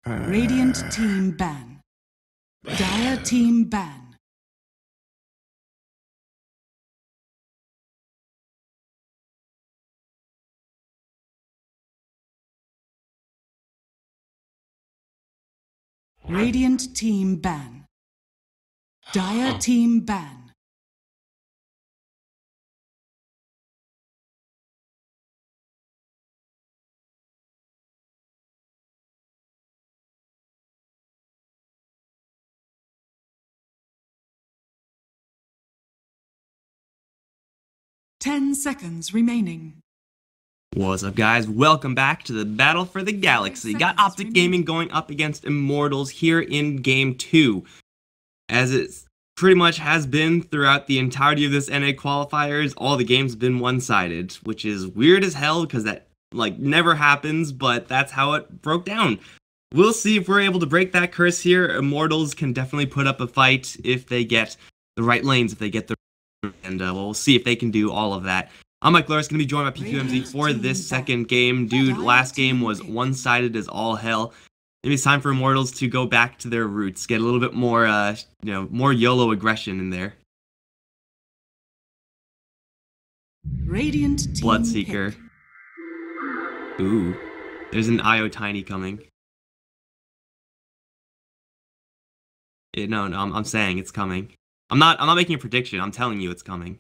Radiant team ban. Dire team ban. Radiant team ban. Dire team ban. Ten seconds remaining. What's up, guys? Welcome back to the Battle for the Galaxy. Got OpTic Gaming going up against Immortals here in Game 2. As it pretty much has been throughout the entirety of this NA qualifiers, all the games have been one-sided, which is weird as hell because that, never happens, but that's how it broke down. We'll see if we're able to break that curse here. Immortals can definitely put up a fight if they get the right lanes, if they get the... And we'll see if they can do all of that. I'm Mike Loris, going to be joined by PQMZ for this second game. Dude, last game was one-sided as all hell. Maybe it's time for Immortals to go back to their roots, get a little bit more, more YOLO aggression in there. Radiant team Bloodseeker. pick. Ooh, there's an IO Tiny coming. No, I'm saying it's coming. I'm not making a prediction. I'm telling you it's coming.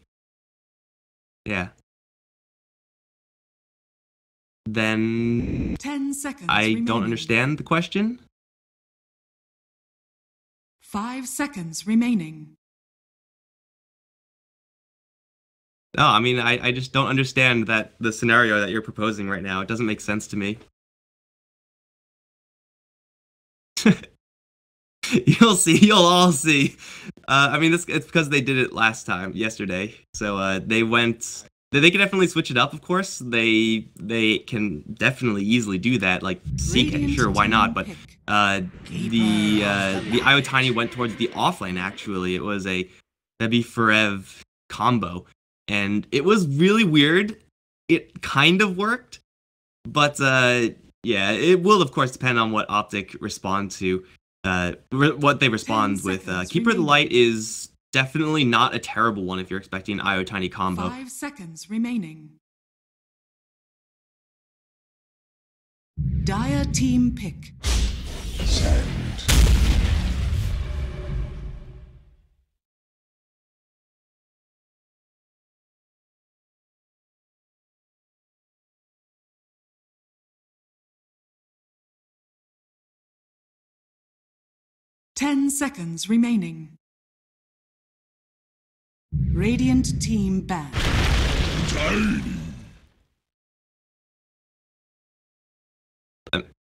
Yeah. Then 10 seconds I remaining. don't understand the question. 5 seconds remaining. No, I mean I just don't understand the scenario that you're proposing right now. It doesn't make sense to me. You'll all see. I mean, it's because they did it yesterday. So they can definitely switch it up, of course. They can definitely easily do that. Like CK, sure, why not? But the IO Tiny went towards the offlane. Actually, it was a Debbie Forev combo, and it was really weird. It kind of worked, but yeah, it will of course depend on what OpTic respond to. What they respond with. Keeper of the Light is definitely not a terrible one if you're expecting an IO Tiny combo. 5 seconds remaining. Dire team pick. Send. Ten seconds remaining. Radiant team ban. Tiny.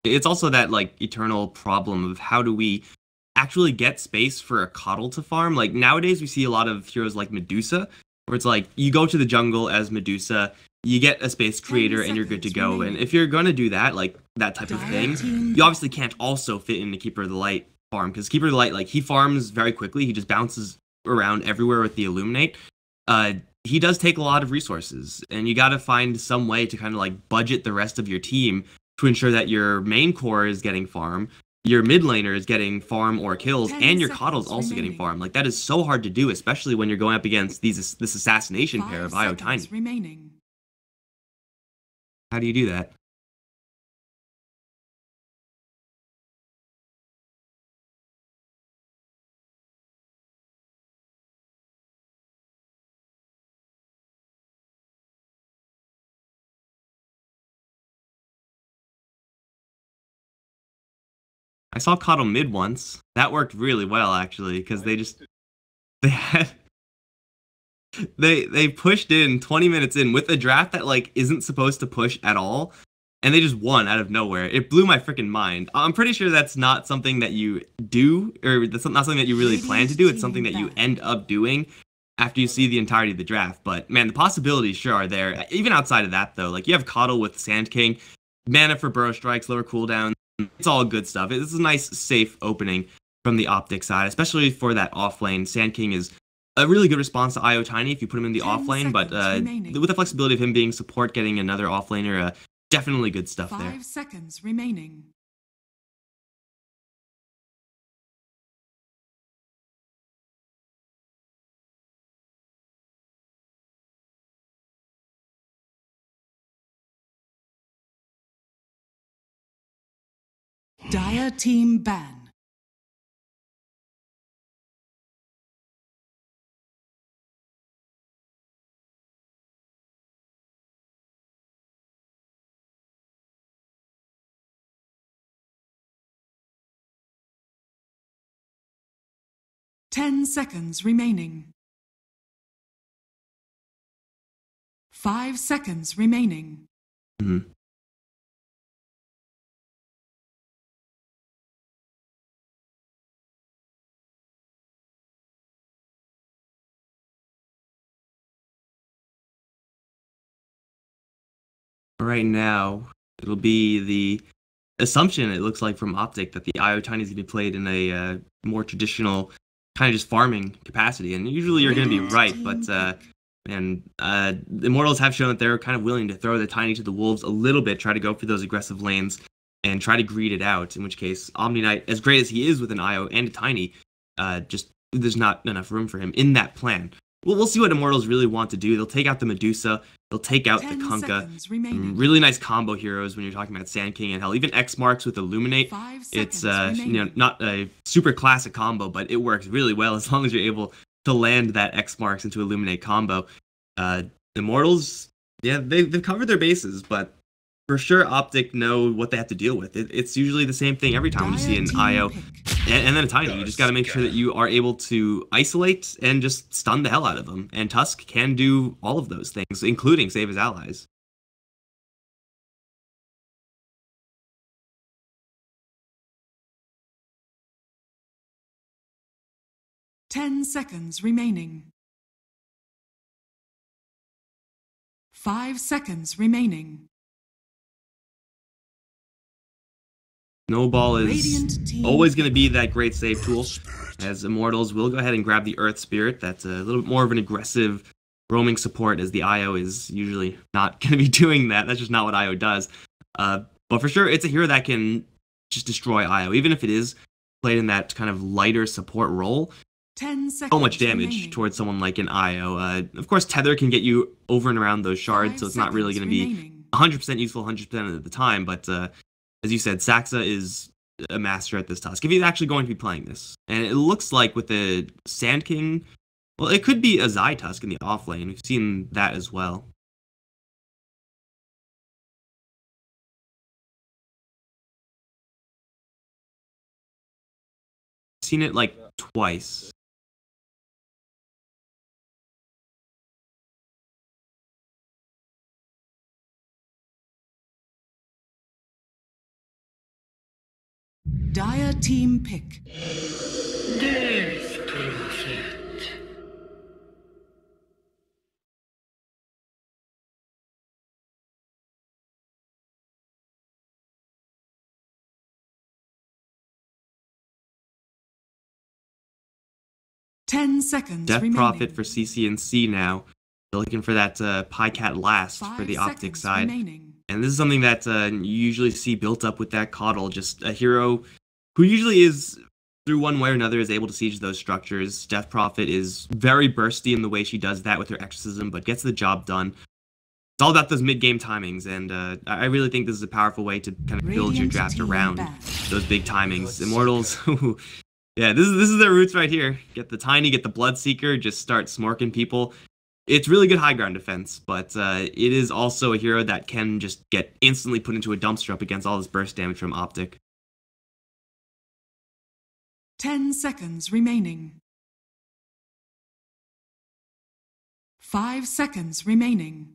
It's also that eternal problem of how do we actually get space for a Coddle to farm. Like nowadays we see a lot of heroes like Medusa, where it's like you go to the jungle as Medusa, you get a space creator and you're good to go. And if you're gonna do that, like that type of thing, you obviously can't also fit in the Keeper of the Light farm, because Keeper of the Light, he farms very quickly. He just bounces around everywhere with the Illuminate. He does take a lot of resources, and you gotta find some way to kind of budget the rest of your team to ensure that your main core is getting farm, your mid laner is getting farm or kills, and your Coddle's also getting farm. Like that is so hard to do, especially when you're going up against this assassination pair of IO Tiny. Remaining. How do you do that? I saw Coddle mid once. That worked really well actually, because they had they pushed in 20 minutes in with a draft that isn't supposed to push at all, and they just won out of nowhere. It blew my freaking mind. I'm pretty sure that's not something that you do, or that's not something that you really plan to do. It's something that you end up doing after you see the entirety of the draft. But man, the possibilities sure are there. Even outside of that though, you have Coddle with Sand King, mana for burrow strikes, lower cooldown. It's all good stuff. This is a nice, safe opening from the OpTic side, especially for that offlane. Sand King is a really good response to IO Tiny if you put him in the offlane, but with the flexibility of him being support, getting another offlaner, definitely good stuff there. 5 seconds remaining. Dire team ban. Ten seconds remaining. 5 seconds remaining. Mhm. Right now, it'll be the assumption, it looks like, from OpTic that the IO Tiny is going to be played in a more traditional kind of just farming capacity. And usually you're going to be right, but the Immortals have shown that they're kind of willing to throw the Tiny to the wolves a little bit, try to go for those aggressive lanes, and try to greed it out. In which case, Omni Knight, as great as he is with an IO and a Tiny, just there's not enough room for him in that plan. Well, we'll see what Immortals really want to do. They'll take out the Medusa. They'll take out the 10 Kunkka. seconds remaining. Really nice combo heroes when you're talking about Sand King and hell. Even X Marks with Illuminate. 5 It's seconds remaining. not a super classic combo, but it works really well as long as you're able to land that X Marks into Illuminate combo. Immortals, yeah, they've covered their bases, but for sure OpTic know what they have to deal with. It's usually the same thing every time you see an IO and then a Tiny. You just got to make sure that you are able to isolate and just stun the hell out of them. And Tusk can do all of those things, including save his allies. Ten seconds remaining. 5 seconds remaining. Snowball is Radiant team always going to be that great save tool, as Immortals will go ahead and grab the Earth Spirit. That's a little bit more of an aggressive roaming support, as the IO is usually not going to be doing that. That's just not what IO does. But for sure, it's a hero that can just destroy IO, even if it is played in that kind of lighter support role. 10 seconds So much damage remaining. towards someone like an IO. Of course, Tether can get you over and around those shards, 5 so it's not really going to be remaining. 100% useful 100% of the time, but as you said, Saxa is a master at this task, if he's actually going to be playing this. And it looks like with the Sand King, well, it could be a Zai Tusk in the off lane. We've seen that as well. Seen it like twice. Dire team pick. Death Prophet. Ten seconds Death remaining. Prophet for CC&C now. They're looking for that Pycat last 5 for the OpTic seconds side. remaining. And this is something that you usually see built up with that Coddle, just a hero who usually is, through one way or another, is able to siege those structures. Death Prophet is very bursty in the way she does that with her exorcism, but gets the job done. It's all about those mid-game timings, and I really think this is a powerful way to kind of build your Radiant draft team around back. those big timings. Immortals, yeah, this is their roots right here. Get the Tiny, get the Bloodseeker, just start smorking people. It's really good high ground defense, but it is also a hero that can just get instantly put into a dumpster up against all this burst damage from OpTic. 10 seconds remaining. 5 seconds remaining.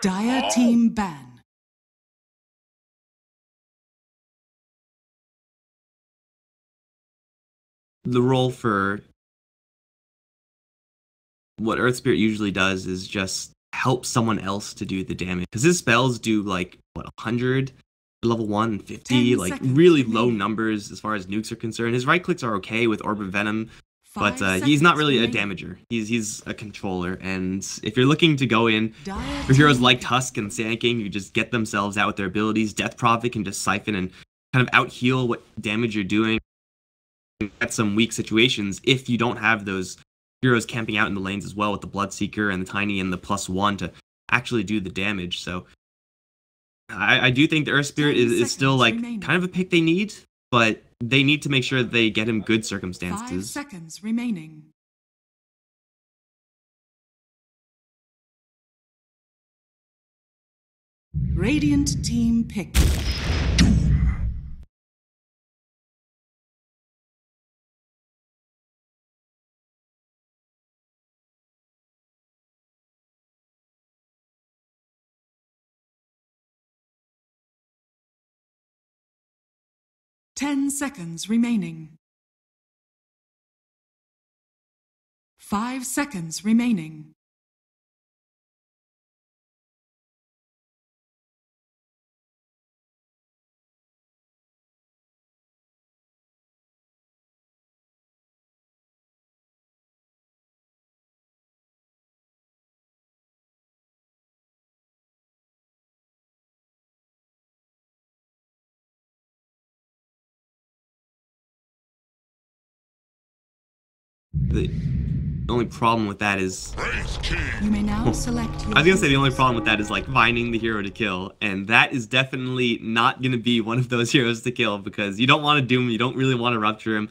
Dire team ban. The role for what Earth Spirit usually does is just help someone else to do the damage. Because his spells do like, what, 100? Level 1, 50, like really low numbers as far as nukes are concerned. His right clicks are okay with Orb of Venom, but he's not really a damager. He's a controller, and if you're looking to go in for heroes like Tusk and Sand King, who just get themselves out with their abilities, Death Prophet can just siphon and kind of out-heal what damage you're doing at some weak situations if you don't have those heroes camping out in the lanes as well with the Bloodseeker and the Tiny and the +1 to actually do the damage. So I do think the Earth Spirit is still like kind of a pick they need, but they need to make sure that they get him good circumstances. 5 seconds remaining. Radiant team pick. 10 seconds remaining. 5 seconds remaining. The only problem with that is... You may now select your I was gonna say the only problem with that is like finding the hero to kill, and that is definitely not gonna be one of those heroes to kill because you don't want to doom him, you don't really want to rupture him.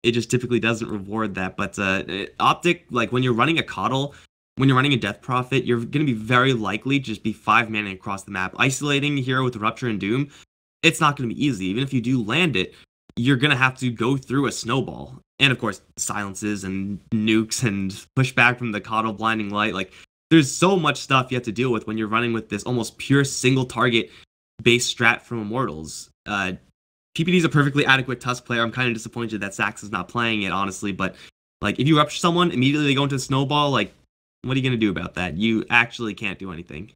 It just typically doesn't reward that. But OpTic, like when you're running a Coddle, when you're running a Death Prophet, you're gonna be very likely just be 5 mana across the map. Isolating a hero with Rupture and Doom, it's not gonna be easy. Even if you do land it, you're gonna have to go through a snowball. And of course, silences and nukes and pushback from the Coddle Blinding Light. Like, there's so much stuff you have to deal with when you're running with this almost pure single target base strat from Immortals. PPD is a perfectly adequate Tusk player. I'm kind of disappointed that Sax is not playing it, honestly. But like, if you rupture someone, immediately they go into a snowball. Like, what are you gonna do about that? You actually can't do anything.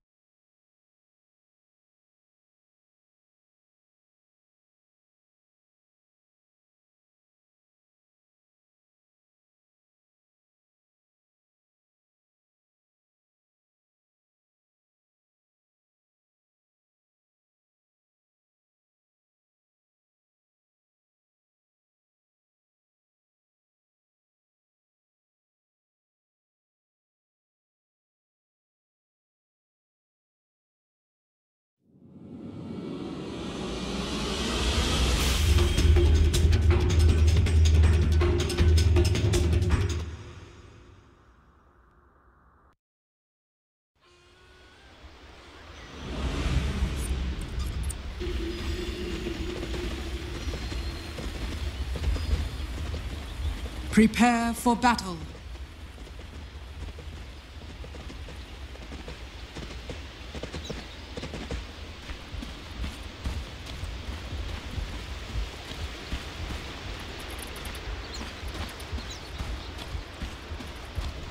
Prepare for battle.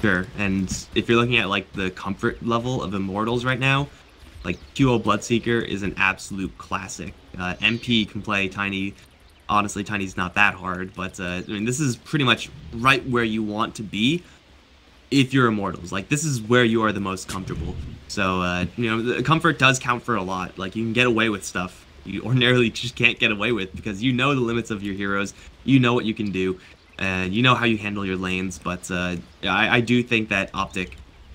Sure, and if you're looking at like the comfort level of Immortals right now, like QO Bloodseeker is an absolute classic. MP can play Tiny. Honestly, Tiny's not that hard, but I mean, this is pretty much right where you want to be if you're Immortals. Like, this is where you are the most comfortable. So, you know, the comfort does count for a lot. Like, you can get away with stuff you ordinarily just can't get away with because you know the limits of your heroes, you know what you can do, and you know how you handle your lanes. But I do think that OpTic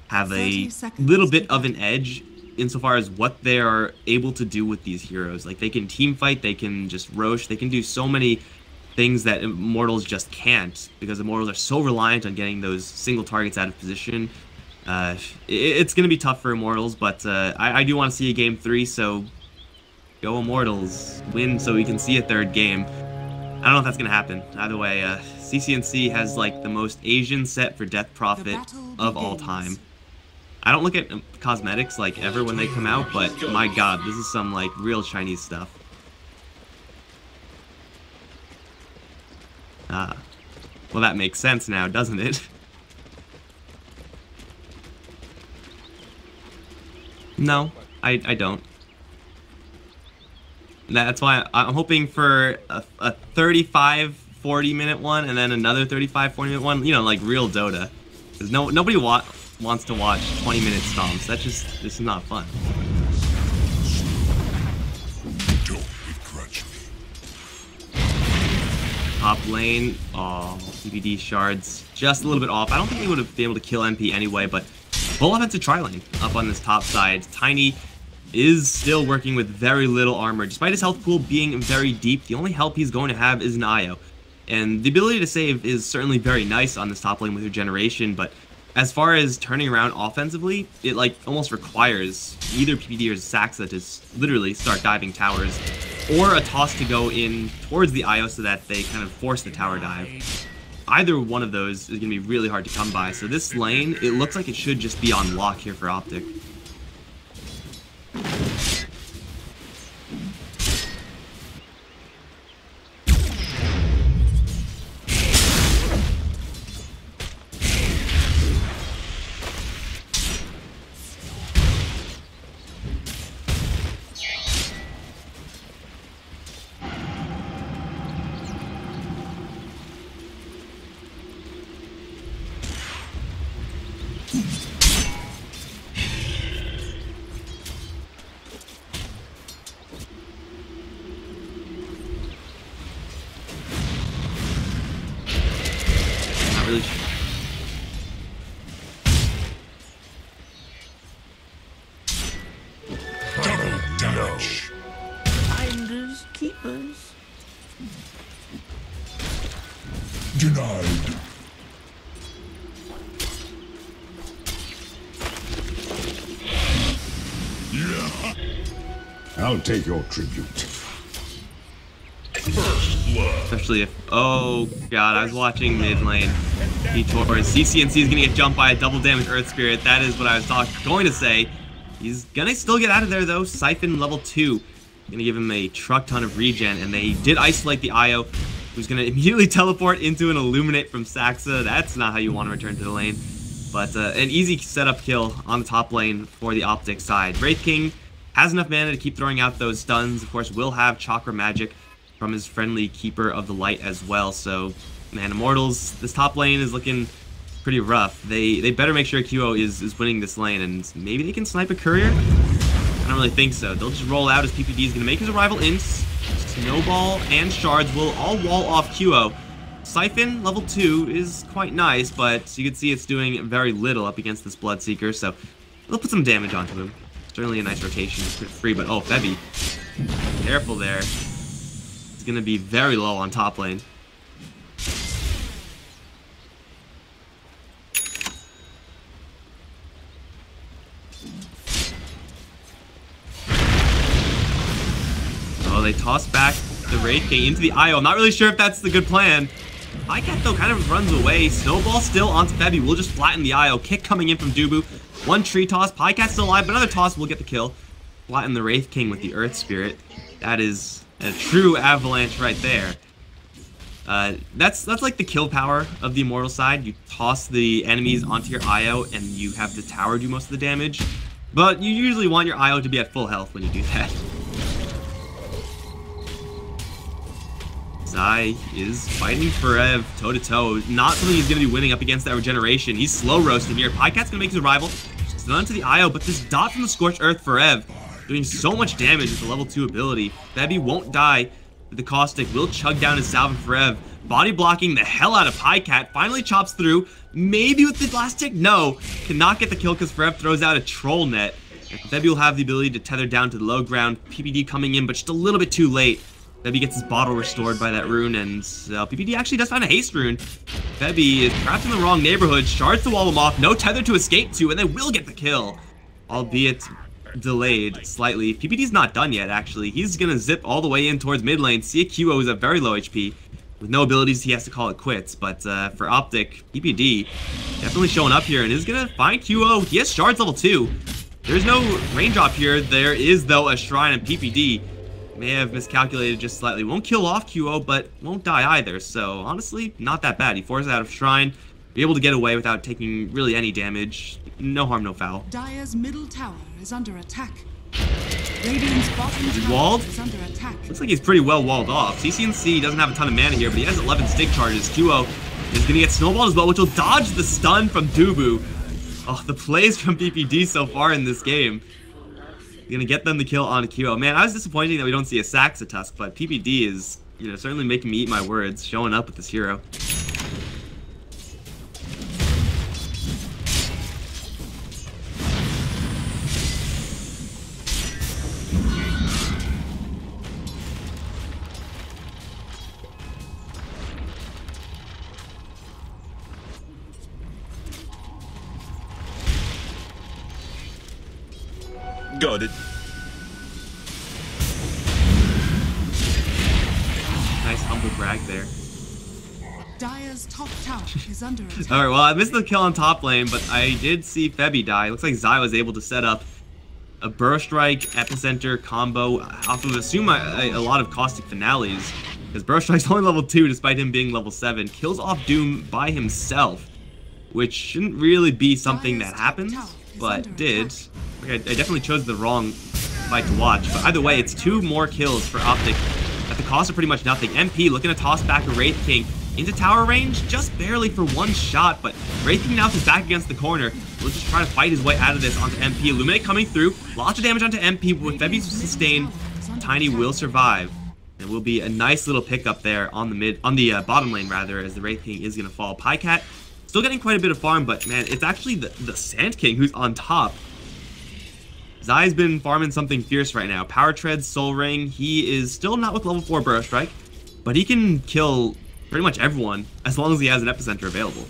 have a little bit of an edge insofar as what they are able to do with these heroes. Like, they can team fight, they can just roche, they can do so many things that Immortals just can't, because Immortals are so reliant on getting those single targets out of position. It's going to be tough for Immortals, but I do want to see a game 3, so go Immortals. Win so we can see a third game. I don't know if that's going to happen. Either way, CCNC has like the most Asian set for Death Prophet of all time. I don't look at cosmetics like ever when they come out, but my god, this is some like real Chinese stuff. Well, that makes sense now, doesn't it? No, I don't. That's why I'm hoping for a 35-40 minute one, and then another 35-40 minute one. You know, like real Dota. Because nobody wants to watch 20-minute stomps. This is not fun. Don't begrudge me. Top lane, oh, PPD shards just a little bit off. I don't think they would have been able to kill MP anyway, but full offensive tri-lane up on this top side. Tiny is still working with very little armor. Despite his health pool being very deep, the only help he's going to have is an IO. And the ability to save is certainly very nice on this top lane with regeneration, but as far as turning around offensively, it like almost requires either PPD or Saxa to literally start diving towers, or a toss to go in towards the IO so that they kind of force the tower dive. Either one of those is going to be really hard to come by, so this lane, it looks like it should just be on lock here for OpTic. Not really sure. Double damage. Finders, keepers. Denied. Yeah. I'll take your tribute. First blood. Especially if, oh god, I was watching mid lane. CCNC is gonna get jumped by a double damage Earth Spirit. That is what I was going to say. He's gonna still get out of there though. Siphon level 2. Gonna give him a truck ton of regen, and they did isolate the IO, who's gonna immediately teleport into an Illuminate from Saxa. That's not how you want to return to the lane. But an easy setup kill on the top lane for the OpTic side. Wraith King has enough mana to keep throwing out those stuns. Of course, will have Chakra Magic from his friendly Keeper of the Light as well. So, man, Immortals, this top lane is looking pretty rough. They better make sure QO is winning this lane, and maybe they can snipe a courier? I don't really think so. They'll just roll out as PPD is going to make his arrival in. Snowball and Shards will all wall off QO. Siphon level 2 is quite nice, but you can see it's doing very little up against this Bloodseeker, so they'll put some damage onto him. Certainly a nice rotation for free, but oh, Febby. Careful there. It's going to be very low on top lane. Oh, they toss back the Wraith King into the IO. I'm not really sure if that's the good plan. Pycat, though, kind of runs away. Snowball still onto Febby. Will just flatten the IO. Kick coming in from Dubu. One tree toss. Pycat's still alive, but another toss will get the kill. Flatten the Wraith King with the Earth Spirit. That is a true avalanche right there. That's like the kill power of the Immortal side. You toss the enemies onto your IO, and you have the tower do most of the damage. But you usually want your IO to be at full health when you do that. Zai is fighting Forev toe-to-toe. Not something he's going to be winning up against that regeneration. He's slow roasting here. Pycat's going to make his arrival. Stun to the IO, but this dot from the Scorched Earth Forev doing so much damage with the level 2 ability. Febby won't die. The Caustic will chug down his Salve Forev. Body blocking the hell out of Pycat. Finally chops through. Maybe with the Blast Tick? No. Cannot get the kill because Forev throws out a Troll Net. Febby will have the ability to tether down to the low ground. PPD coming in, but just a little bit too late. Febby gets his bottle restored by that rune, and PPD actually does find a haste rune. Febby is trapped in the wrong neighborhood, shards to wall him off, no tether to escape to, and they will get the kill. Albeit delayed slightly. PPD's not done yet, actually. He's gonna zip all the way in towards mid lane. CQO is at very low HP. With no abilities, he has to call it quits. But for OpTic, PPD definitely showing up here and is gonna find QO. He has shards level 2. There's no raindrop here. There is, though, a shrine, and PPD may have miscalculated just slightly. Won't kill off QO, but won't die either. So, honestly, not that bad. He forces out of Shrine, be able to get away without taking really any damage. No harm, no foul. Dire's middle tower is under attack. Radiant's bottom tower walled? is under attack. Looks like he's pretty well walled off. CCNC doesn't have a ton of mana here, but he has 11 stick charges. Duo is going to get snowballed as well, which will dodge the stun from Dubu. Oh, the plays from PPD so far in this game. He's going to get them the kill on QO. Man, I was disappointed that we don't see a Saxatusk, but PPD is, certainly making me eat my words, showing up with this hero. Got it. Nice humble brag there. Dire's top tower is under attack. Alright, well, I missed the kill on top lane, but I did see Febby die. Looks like Zai was able to set up a Burst Strike Epicenter combo off of, assume, a lot of Caustic Finales. Because Burst Strike's only level 2 despite him being level 7. Kills off Doom by himself, which shouldn't really be something that happens, but did. I definitely chose the wrong fight to watch, but either way, it's 2 more kills for OpTic at the cost of pretty much nothing. MP looking to toss back a Wraith King into tower range, just barely for 1 shot, but Wraith King now is back against the corner. We'll just try to fight his way out of this onto MP. Illuminate coming through, lots of damage onto MP, but with Febby's sustain, Tiny will survive. It will be a nice little pickup there on the bottom lane rather, as the Wraith King is going to fall. Pycat still getting quite a bit of farm, but man, it's actually the Sand King who's on top. Zai's been farming something fierce right now. Power Tread, Soul Ring. He is still not with level 4 Burrow Strike, but he can kill pretty much everyone as long as he has an Epicenter available.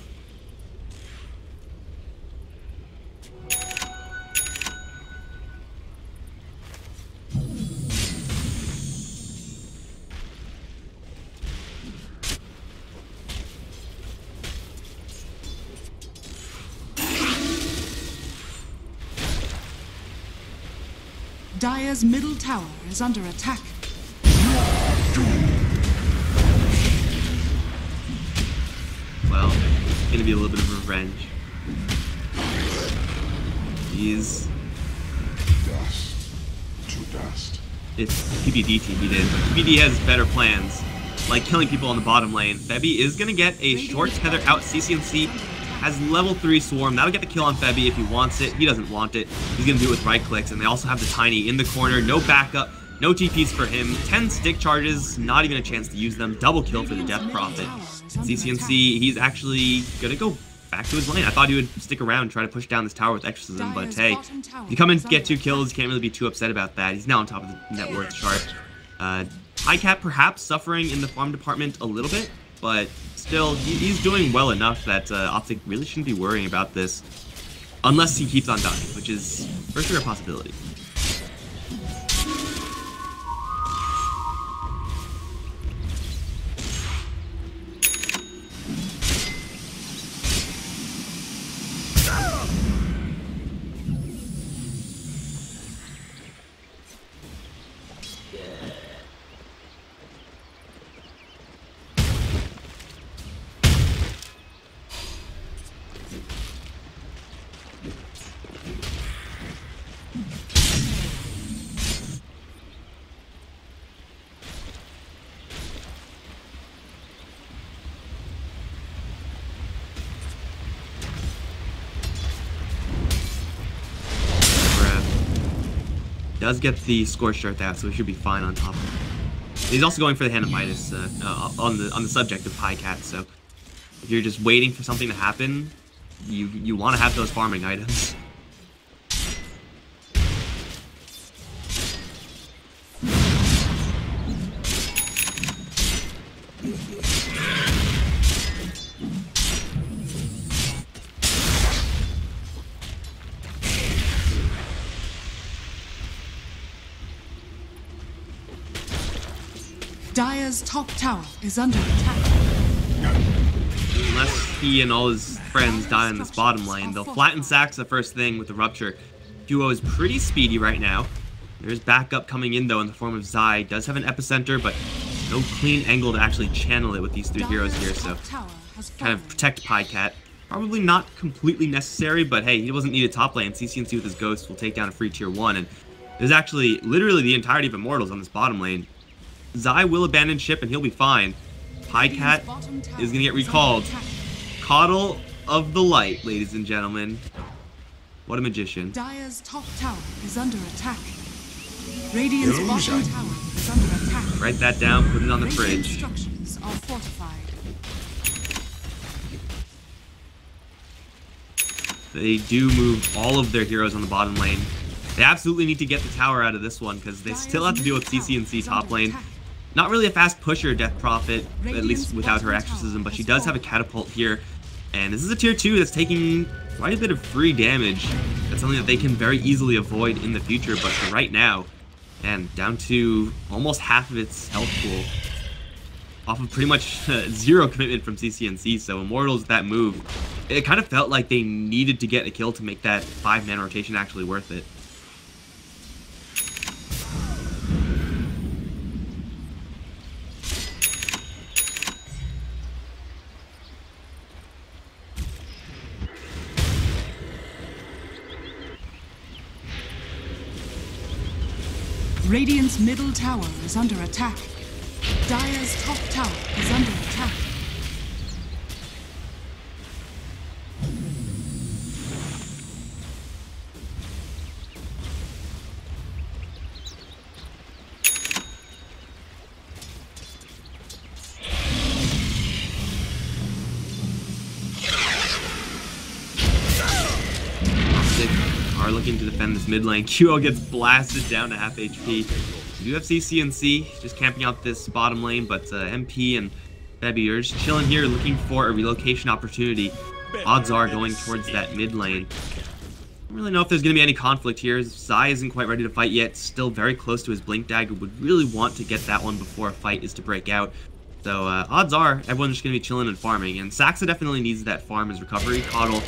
Dire's middle tower is under attack. Well, it's gonna be a little bit of revenge. He's... Dust to dust. It's PPD team he did, but PPD has better plans, like killing people on the bottom lane. Febby is gonna get a short tether out. CCNC has level 3 Swarm. That'll get the kill on Febby if he wants it. He doesn't want it. He's gonna do it with right clicks, and they also have the Tiny in the corner. No backup, no TPs for him. 10 stick charges, not even a chance to use them. Double kill for the Death Prophet. CCNC, he's actually gonna go back to his lane. I thought he would stick around and try to push down this tower with Exorcism, but hey, you come and get 2 kills, you can't really be too upset about that. He's now on top of the net worth chart. Highcat perhaps suffering in the farm department a little bit, but still, he's doing well enough that OpTic really shouldn't be worrying about this, unless he keeps on dying, which is for sure a possibility. Does get the Scorched Earth out, so he should be fine on top of it. He's also going for the Hand of Midas on the subject of Pycat, so if you're just waiting for something to happen, you want to have those farming items. Dire's top tower is under attack. Unless he and all his friends die in this bottom lane, they'll flatten Sax the first thing with the Rupture. Duo is pretty speedy right now. There's backup coming in, though, in the form of Zai. Does have an Epicenter, but no clean angle to actually channel it with these 3 heroes here, so kind of protect Pycat. probably not completely necessary, but hey, he doesn't need a top lane. CCNC with his Ghost will take down a free tier 1, and there's actually literally the entirety of Immortals on this bottom lane. Zai will abandon ship and he'll be fine. Pycat is going to get recalled. Coddle of the Light, ladies and gentlemen. What a magician. Dire's top tower is under attack. Radiant's bottom tower is under attack. Write that down, put it on the Radiant fridge. structures are fortified. They do move all of their heroes on the bottom lane. They absolutely need to get the tower out of this one because they still have to deal with CCNC top lane. Not really a fast pusher, Death Prophet, at least without her exorcism, but she does have a catapult here. And this is a tier 2 that's taking quite a bit of free damage. That's something that they can very easily avoid in the future, but for right now, and down to almost half of its health pool. Off of pretty much zero commitment from CCNC, so Immortals with that move, it kind of felt like they needed to get a kill to make that 5-man rotation actually worth it. Radiant's middle tower is under attack. Dire's top tower is under attack. Are looking to defend this mid lane. QO gets blasted down to half HP. We do have CCNC just camping out this bottom lane, but MP and Bebby are just chilling here looking for a relocation opportunity. Odds are going towards that mid lane. I don't really know if there's going to be any conflict here. Zai isn't quite ready to fight yet. Still very close to his Blink Dagger. Would really want to get that one before a fight is to break out. So odds are everyone's just going to be chilling and farming. And Saxa definitely needs that farm as recovery. Coddle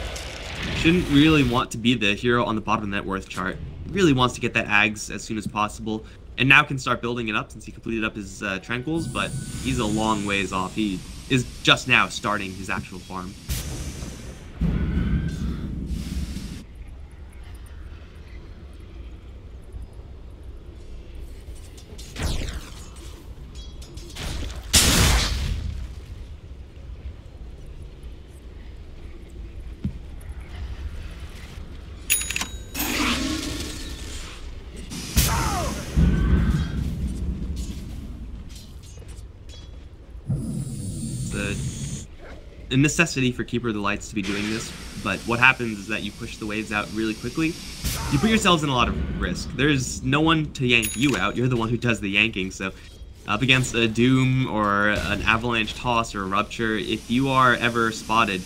shouldn't really want to be the hero on the bottom of the net worth chart. Really wants to get that Ags as soon as possible. And now can start building it up since he completed up his Tranquils, but he's a long ways off. He is just now starting his actual farm. A necessity for Keeper of the Lights to be doing this, but what happens is that you push the waves out really quickly. You put yourselves in a lot of risk. There's no one to yank you out. You're the one who does the yanking, so up against a Doom or an Avalanche Toss or a Rupture, if you are ever spotted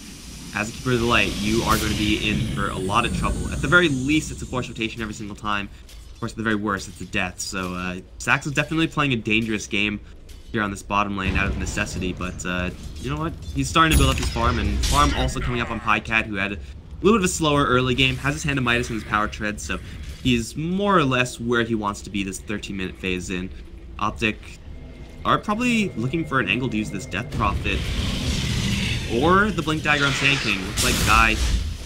as a Keeper of the Light, you are going to be in for a lot of trouble. At the very least, it's a forced rotation every single time. Of course, at the very worst, it's a death. So Sax is definitely playing a dangerous game here on this bottom lane out of necessity, but you know what? He's starting to build up his farm, and farm also coming up on Pycat, who had a little bit of a slower early game, has his Hand of Midas and his Power Tread, so he's more or less where he wants to be this 13-minute phase in. OpTic are probably looking for an angle to use this Death Prophet or the Blink Dagger on Sand King. Looks like Guy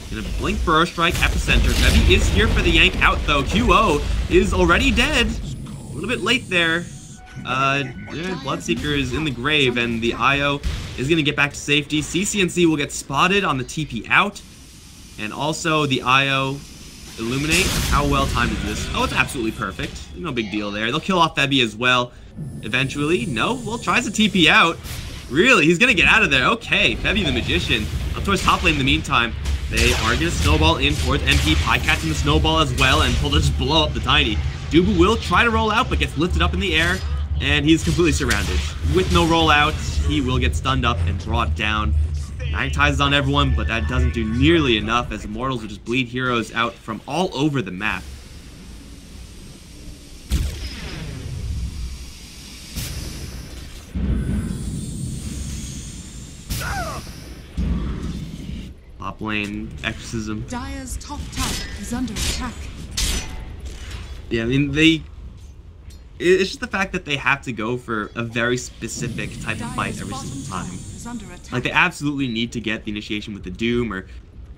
gonna blink Burrow Strike Epicenter. Bevy is here for the yank out though. QO is already dead. A little bit late there. Bloodseeker is in the grave, and the IO is going to get back to safety. CCNC will get spotted on the TP out, and also the IO Illuminate. How well timed is this? Oh, it's absolutely perfect. No big deal there. They'll kill off Febby as well eventually. No, well, tries to TP out. Really? He's going to get out of there. Okay, Febby the Magician up towards top lane in the meantime. They are going to snowball in towards MP. Pycat's in the snowball as well, and will just blow up the Tiny. Dubu will try to roll out, but gets lifted up in the air. And he's completely surrounded. With no rollout, he will get stunned up and brought down. Magnetizes on everyone, but that doesn't do nearly enough as Immortals will just bleed heroes out from all over the map. Top lane, Exorcism. Dire's top tower is under attack. Yeah, I mean, It's just the fact that they have to go for a very specific type of fight every single time. Like, they absolutely need to get the initiation with the Doom, or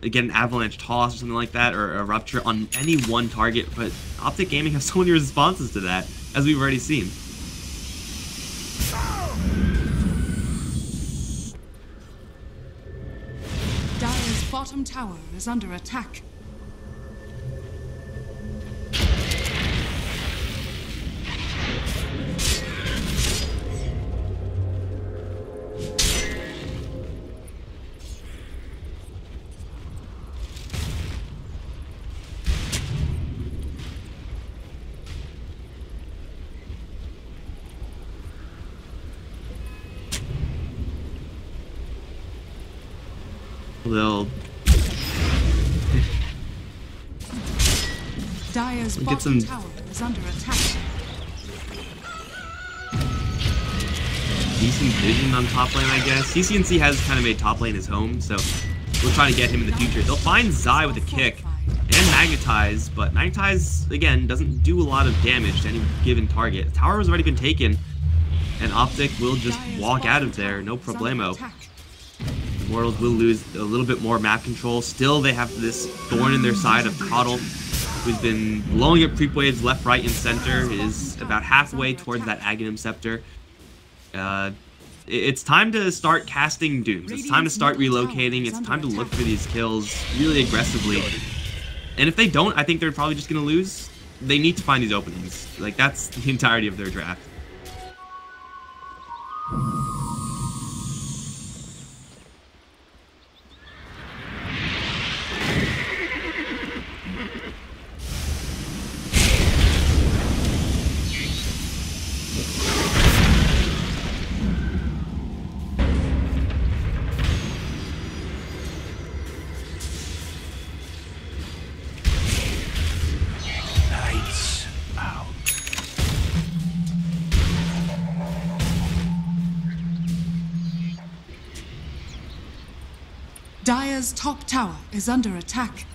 get an Avalanche Toss or something like that, or a Rupture on any one target, but OpTic Gaming has so many responses to that, as we've already seen. Dire's bottom tower is under attack. They'll Dire's get bottom some tower is under attack. decent vision on top lane, I guess. CCNC has kind of made top lane his home, so we'll try to get him in the future. They'll find Zai with a kick and Magnetize, but Magnetize, again, doesn't do a lot of damage to any given target. The tower has already been taken, and OpTic will just walk out of there, no problemo. Immortals will lose a little bit more map control. Still, they have this thorn in their side of Coddle, who's been blowing up creep waves left, right, and center. It is about halfway towards that Aghanim Scepter. It's time to start casting Dooms. It's time to start relocating. It's time to look for these kills really aggressively. And if they don't, I think they're probably just going to lose. They need to find these openings. Like, that's the entirety of their draft. Dire's top tower is under attack.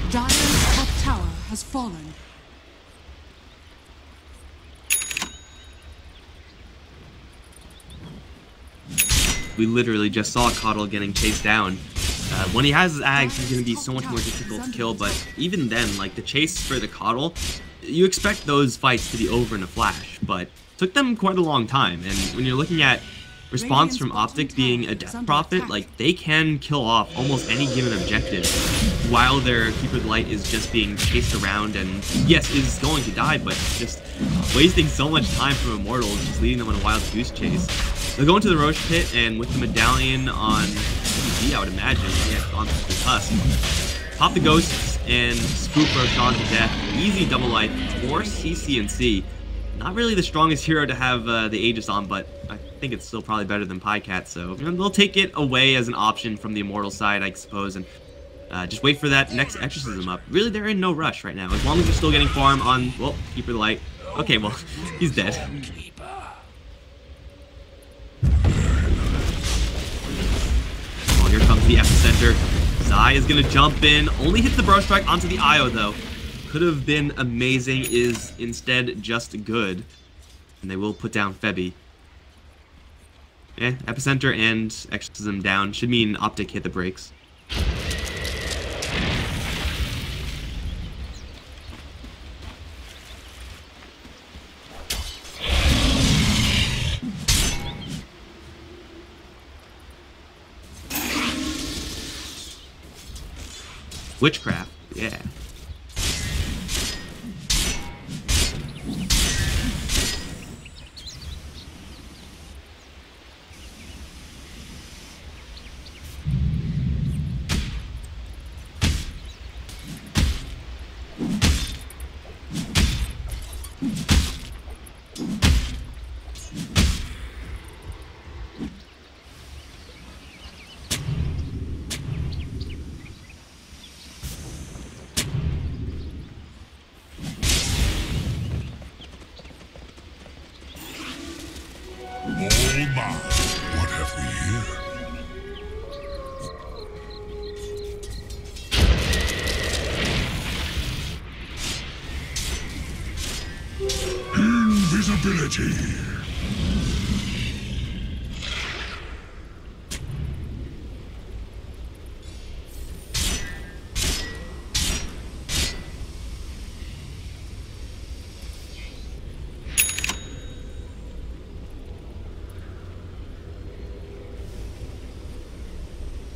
Dire's top tower has fallen. We literally just saw Coddle getting chased down. When he has his Ags, he's going to be so much more difficult to kill, but even then, like, the chase for the Coddle, you expect those fights to be over in a flash, but it took them quite a long time, and when you're looking at response from OpTic being a Death Prophet, like, they can kill off almost any given objective while their Keeper of the Light is just being chased around and, yes, is going to die, but just wasting so much time from Immortals, just leading them on a wild goose chase. They'll go into the Roche Pit, and with the Medallion on PG, I would imagine, yeah, on the Tusk, pop the Ghosts and spook Roshan to death. Easy double life for CCNC. Not really the strongest hero to have the Aegis on, but I think it's still probably better than Pycat, so they'll take it away as an option from the Immortal side, I suppose, and just wait for that next Exorcism up. Really, they're in no rush right now. As long as they're still getting farm on, well, Keeper of the Light. Okay, well, he's dead. Oh, here comes the Epicenter. Zai is going to jump in. Only hits the Bro Strike onto the Io, though. Could have been amazing, is instead just good. And they will put down Febby. Epicenter and Exorcism down. Should mean OpTic hit the brakes. Witchcraft, yeah. All mine. have we here? Invisibility.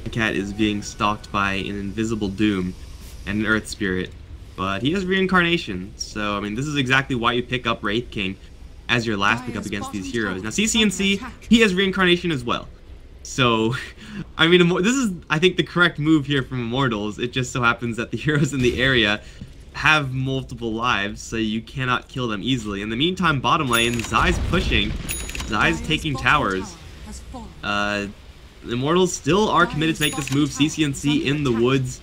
The cat is being stalked by an invisible doom and an earth spirit, but he has reincarnation, so I mean this is exactly why you pick up Wraith King as your last pickup against these heroes. Now CCNC, he has reincarnation as well, so I mean this is I think the correct move here from Immortals. It just so happens that the heroes in the area have multiple lives, so you cannot kill them easily. In the meantime, bottom lane, Zai's pushing, Zai's taking towers. Immortals still are committed to make this move. CCNC in the woods,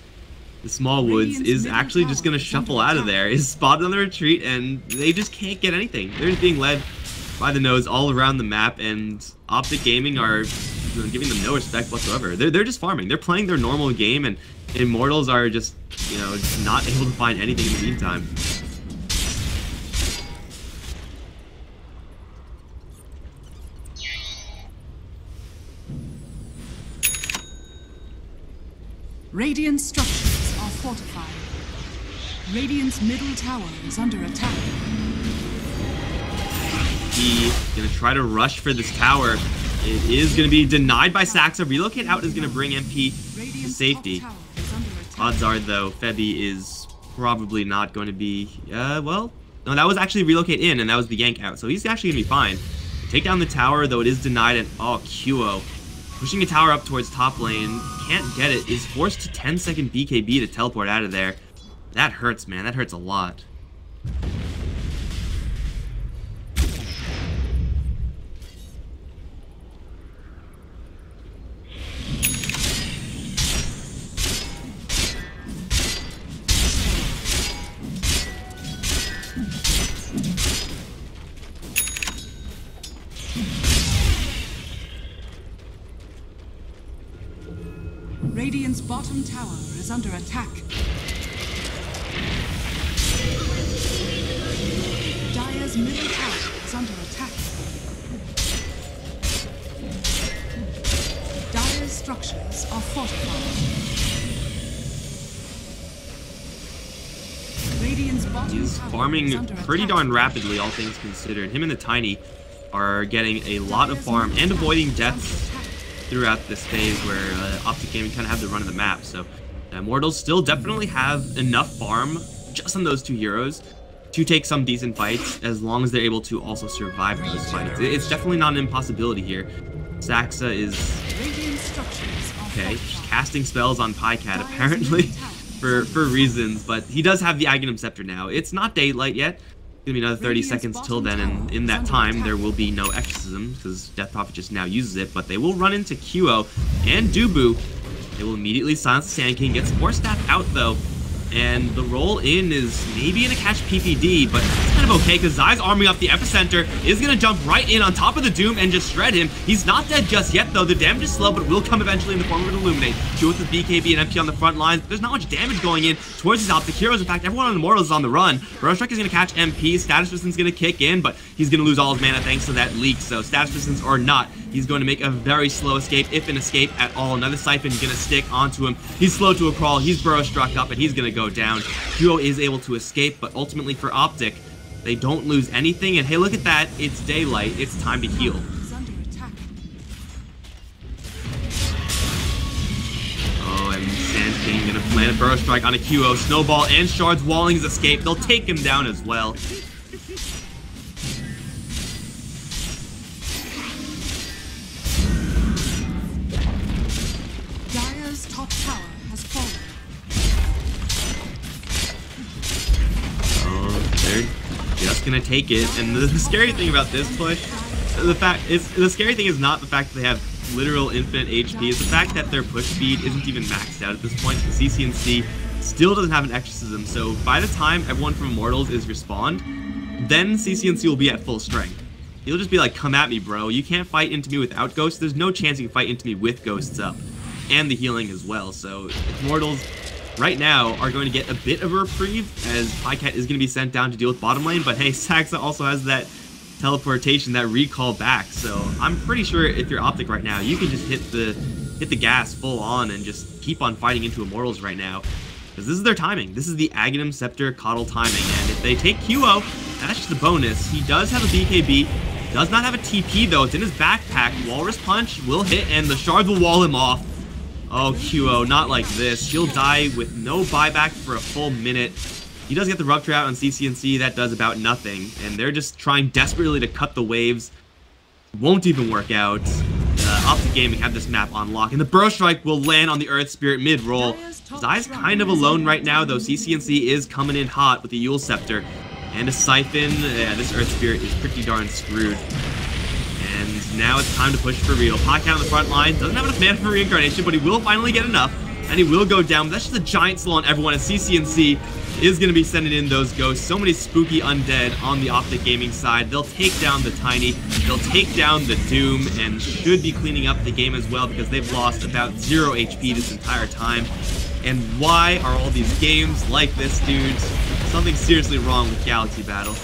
the small woods, is actually just going to shuffle out of there. Is spotted on the retreat, and they just can't get anything. They're just being led by the nose all around the map, and OpTic Gaming are giving them no respect whatsoever. They're just farming. They're playing their normal game, and Immortals are just, you know, not able to find anything in the meantime. Radiant structures are fortified. Radiant's middle tower is under attack. He's gonna try to rush for this tower. It is gonna be denied by Saxa. Relocate out is gonna bring MP to safety. Odds are, though, Febby is probably not going to be, well, no, that was actually relocate in, and that was the yank out, so he's actually gonna be fine. Take down the tower, though it is denied, and oh, QO. Pushing a tower up towards top lane, can't get it, is forced to 10-second BKB to teleport out of there. That hurts, man, that hurts a lot. Radiant's bottom tower is under attack. Dire's middle tower is under attack. Dire's structures are fortified. Radiant's bottom He's tower is farming under pretty attack. darn rapidly, all things considered. Him and the Tiny are getting a lot of farm and avoiding deaths throughout this phase where OpTic Gaming kind of have the run of the map. So Immortals still definitely have enough farm just on those two heroes to take some decent fights, as long as they're able to also survive those fights. It's definitely not an impossibility here. Saxa is okay, just casting spells on Pycat apparently for reasons, but he does have the Aghanim Scepter now. It's not daylight yet. It's gonna be another 30 seconds till then, and in that time there will be no exorcism because Death Prophet just now uses it, but they will run into QO and Dubu. They will immediately silence the Sand King, gets Force Staff out though, and the roll in is maybe gonna catch PPD, but it's kind of okay because Zai's arming up the Epicenter, is gonna jump right in on top of the Doom and just shred him. He's not dead just yet though. The damage is slow, but will come eventually in the form of an Illuminate. Duo with the BKB and MP on the front lines. There's not much damage going in towards these OpTic heroes. In fact, everyone on Immortals is on the run. Burrowstrike is gonna catch MP. Status Resistance gonna kick in, but he's gonna lose all his mana thanks to that leak. So Status Resistance or not, he's going to make a very slow escape, if an escape at all. Another Siphon gonna stick onto him. He's slow to a crawl. He's Burrowstruck up, and he's gonna go down. Duo is able to escape, but ultimately for OpTic, they don't lose anything. And hey, look at that. It's daylight. It's time to heal. Oh, and Sand King gonna plant a Burrow Strike on a QO. Snowball and Shards walling his escape. They'll take him down as well. Dire's top tower has fallen. Oh, they're just gonna take it. And the scary thing about this push, the scary thing is not the fact that they have literal infinite HP, it's the fact that their push speed isn't even maxed out at this point. The CCNC still doesn't have an exorcism, so by the time everyone from Immortals is respawned, then CCNC will be at full strength. he'll just be like, come at me, bro. You can't fight into me without ghosts. There's no chance you can fight into me with ghosts up. And the healing as well. So Immortals right now are going to get a bit of a reprieve, as Pycat is going to be sent down to deal with bottom lane. But hey, Saxa also has that teleportation, that recall back. So I'm pretty sure if you're OpTic right now, you can just hit the gas full on and just keep on fighting into Immortals right now. Because this is their timing. This is the Aghanim Scepter Coddle timing. And if they take QO, that's just a bonus. He does have a BKB. Does not have a TP though. It's in his backpack. Walrus Punch will hit and the shards will wall him off. Oh, QO, not like this. She'll die with no buyback for a full minute. He does get the Rupture out on CCNC. That does about nothing. And they're just trying desperately to cut the waves. Won't even work out. OpTic Gaming have this map on lock. And the Burst Strike will land on the Earth Spirit mid-roll. Zai's kind of alone right now, though. CCNC is coming in hot with the Yule Scepter. And a Siphon. Yeah, this Earth Spirit is pretty darn screwed. And now it's time to push for real. Pycat on the front line. Doesn't have enough mana for reincarnation, but he will finally get enough. And he will go down. But that's just a giant slow on everyone. And CCNC is going to be sending in those ghosts. So many spooky undead on the OpTic Gaming side. They'll take down the Tiny. They'll take down the Doom. And should be cleaning up the game as well, because they've lost about 0 HP this entire time. And why are all these games like this, dudes? Something seriously wrong with Galaxy Battle.